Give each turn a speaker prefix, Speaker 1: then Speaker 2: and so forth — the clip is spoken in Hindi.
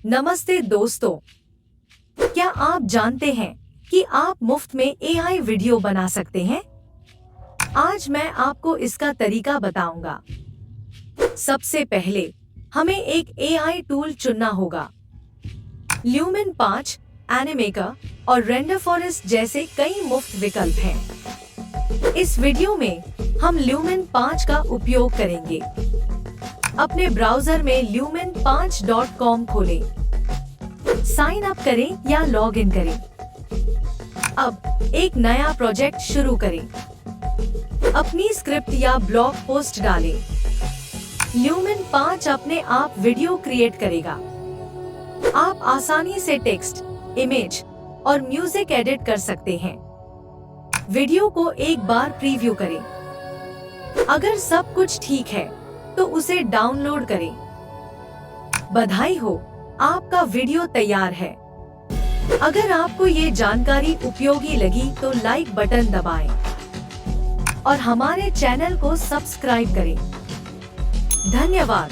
Speaker 1: नमस्ते दोस्तों, क्या आप जानते हैं कि आप मुफ्त में एआई वीडियो बना सकते हैं? आज मैं आपको इसका तरीका बताऊंगा। सबसे पहले हमें एक एआई टूल चुनना होगा। ल्यूमेन 5, एनिमेकर और रेंडर फॉरेस्ट जैसे कई मुफ्त विकल्प हैं। इस वीडियो में हम ल्यूमेन 5 का उपयोग करेंगे। अपने ब्राउजर में lumen5.com खोलें। साइन अप करें या लॉग इन करें। अब एक नया प्रोजेक्ट शुरू करें। अपनी स्क्रिप्ट या ब्लॉग पोस्ट डालें। ल्यूमेन 5 अपने आप वीडियो क्रिएट करेगा। आप आसानी से टेक्स्ट, इमेज और म्यूजिक एडिट कर सकते हैं। वीडियो को एक बार प्रीव्यू करें। अगर सब कुछ ठीक है तो उसे डाउनलोड करें। बधाई हो, आपका वीडियो तैयार है। अगर आपको ये जानकारी उपयोगी लगी तो लाइक बटन दबाएं और हमारे चैनल को सब्सक्राइब करें। धन्यवाद।